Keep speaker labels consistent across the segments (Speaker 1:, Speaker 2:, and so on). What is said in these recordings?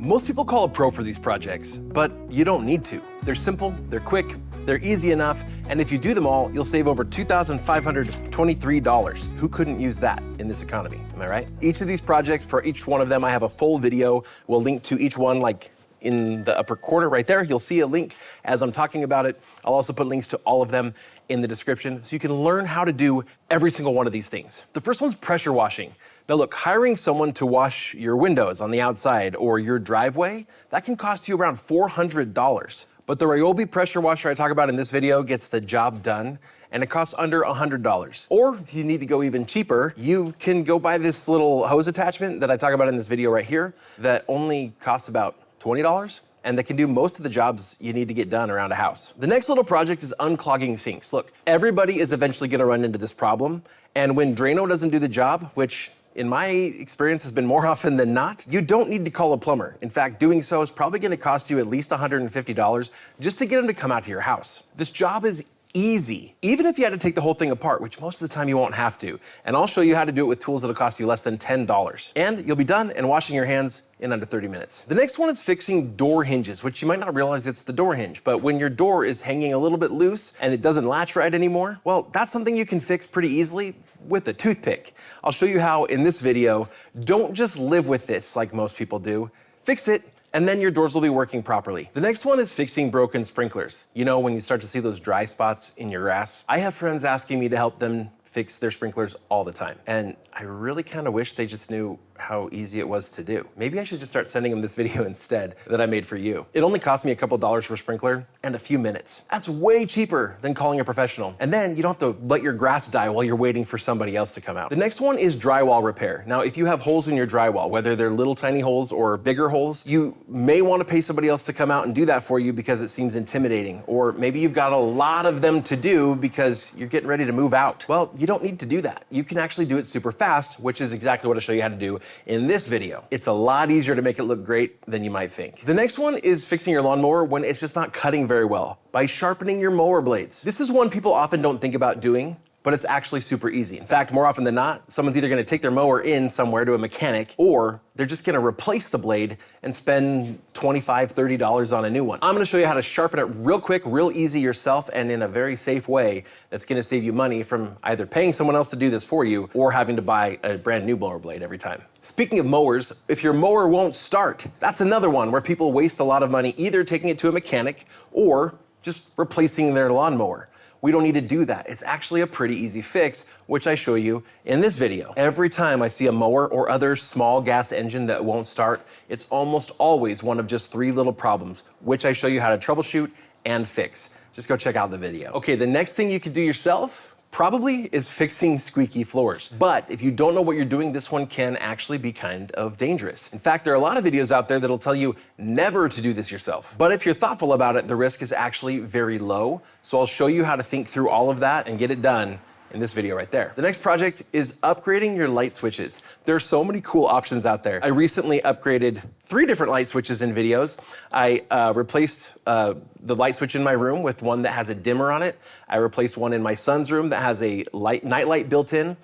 Speaker 1: Most people call a pro for these projects, but you don't need to. They're simple, they're quick, they're easy enough, and if you do them all, you'll save over $2,523. Who couldn't use that in this economy, am I right? Each of these projects, for each one of them, I have a full video. We'll link to each one, like in the upper corner right there. You'll see a link as I'm talking about it. I'll also put links to all of them in the description so you can learn how to do every single one of these things. The first one's pressure washing. Now look, hiring someone to wash your windows on the outside or your driveway, that can cost you around $400. But the Ryobi pressure washer I talk about in this video gets the job done, and it costs under $100. Or if you need to go even cheaper, you can go buy this little hose attachment that I talk about in this video right here that only costs about $20. And that can do most of the jobs you need to get done around a house. The next little project is unclogging sinks. Look, everybody is eventually gonna run into this problem, and when Drano doesn't do the job, which in my experience has been more often than not, you don't need to call a plumber. In fact, doing so is probably gonna cost you at least $150 just to get them to come out to your house. This job is easy, even if you had to take the whole thing apart, which most of the time you won't have to. And I'll show you how to do it with tools that'll cost you less than $10. And you'll be done and washing your hands in under 30 minutes. The next one is fixing door hinges, which you might not realize it's the door hinge, but when your door is hanging a little bit loose and it doesn't latch right anymore, well, that's something you can fix pretty easily with a toothpick. I'll show you how in this video. Don't just live with this like most people do. Fix it, and then your doors will be working properly. The next one is fixing broken sprinklers. You know, when you start to see those dry spots in your grass. I have friends asking me to help them fix their sprinklers all the time. And I really kind of wish they just knew how easy it was to do. Maybe I should just start sending them this video instead that I made for you. It only cost me a couple dollars for a sprinkler and a few minutes. That's way cheaper than calling a professional. And then you don't have to let your grass die while you're waiting for somebody else to come out. The next one is drywall repair. Now, if you have holes in your drywall, whether they're little tiny holes or bigger holes, you may want to pay somebody else to come out and do that for you because it seems intimidating. Or maybe you've got a lot of them to do because you're getting ready to move out. Well, you don't need to do that. You can actually do it super fast, which is exactly what I'll show you how to do in this video. It's a lot easier to make it look great than you might think. The next one is fixing your lawnmower when it's just not cutting very well by sharpening your mower blades. This is one people often don't think about doing, but it's actually super easy. In fact, more often than not, someone's either gonna take their mower in somewhere to a mechanic, or they're just gonna replace the blade and spend $25, $30 on a new one. I'm gonna show you how to sharpen it real quick, real easy yourself, and in a very safe way that's gonna save you money from either paying someone else to do this for you or having to buy a brand new mower blade every time. Speaking of mowers, if your mower won't start, that's another one where people waste a lot of money either taking it to a mechanic or just replacing their lawnmower. We don't need to do that. It's actually a pretty easy fix, which I show you in this video. Every time I see a mower or other small gas engine that won't start, it's almost always one of just 3 little problems, which I show you how to troubleshoot and fix. Just go check out the video. Okay, the next thing you could do yourself probably is fixing squeaky floors. But if you don't know what you're doing, this one can actually be kind of dangerous. In fact, there are a lot of videos out there that'll tell you never to do this yourself. But if you're thoughtful about it, the risk is actually very low. So I'll show you how to think through all of that and get it done in this video right there. The next project is upgrading your light switches. There are so many cool options out there. I recently upgraded 3 different light switches in videos. I replaced the light switch in my room with one that has a dimmer on it. I replaced one in my son's room that has a night light built in.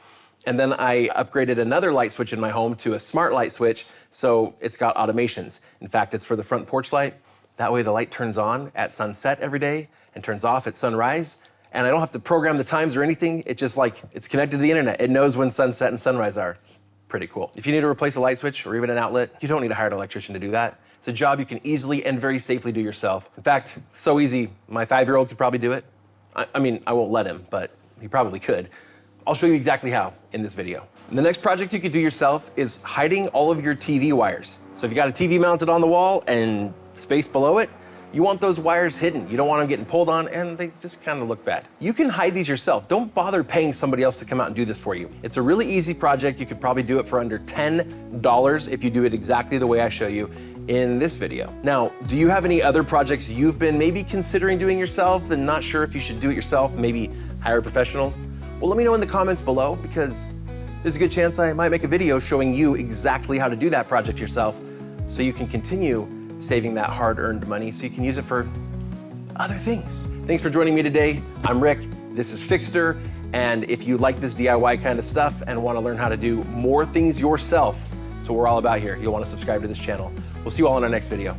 Speaker 1: And then I upgraded another light switch in my home to a smart light switch, so it's got automations. In fact, it's for the front porch light. That way the light turns on at sunset every day and turns off at sunrise. And I don't have to program the times or anything. It's just like, it's connected to the internet. It knows when sunset and sunrise are. It's pretty cool. If you need to replace a light switch or even an outlet, you don't need to hire an electrician to do that. It's a job you can easily and very safely do yourself. In fact, so easy, my 5-year-old could probably do it. I mean, I won't let him, but he probably could. I'll show you exactly how in this video. And the next project you could do yourself is hiding all of your TV wires. So if you got a TV mounted on the wall and space below it, you want those wires hidden. You don't want them getting pulled on, and they just kind of look bad. You can hide these yourself. Don't bother paying somebody else to come out and do this for you. It's a really easy project. You could probably do it for under $10 if you do it exactly the way I show you in this video. Now, do you have any other projects you've been maybe considering doing yourself and not sure if you should do it yourself, maybe hire a professional? Well, let me know in the comments below, because there's a good chance I might make a video showing you exactly how to do that project yourself so you can continue saving that hard-earned money so you can use it for other things. Thanks for joining me today. I'm Rick, this is Fixter, and if you like this DIY kind of stuff and want to learn how to do more things yourself, So we're all about here. You'll want to subscribe to this channel. We'll see you all in our next video.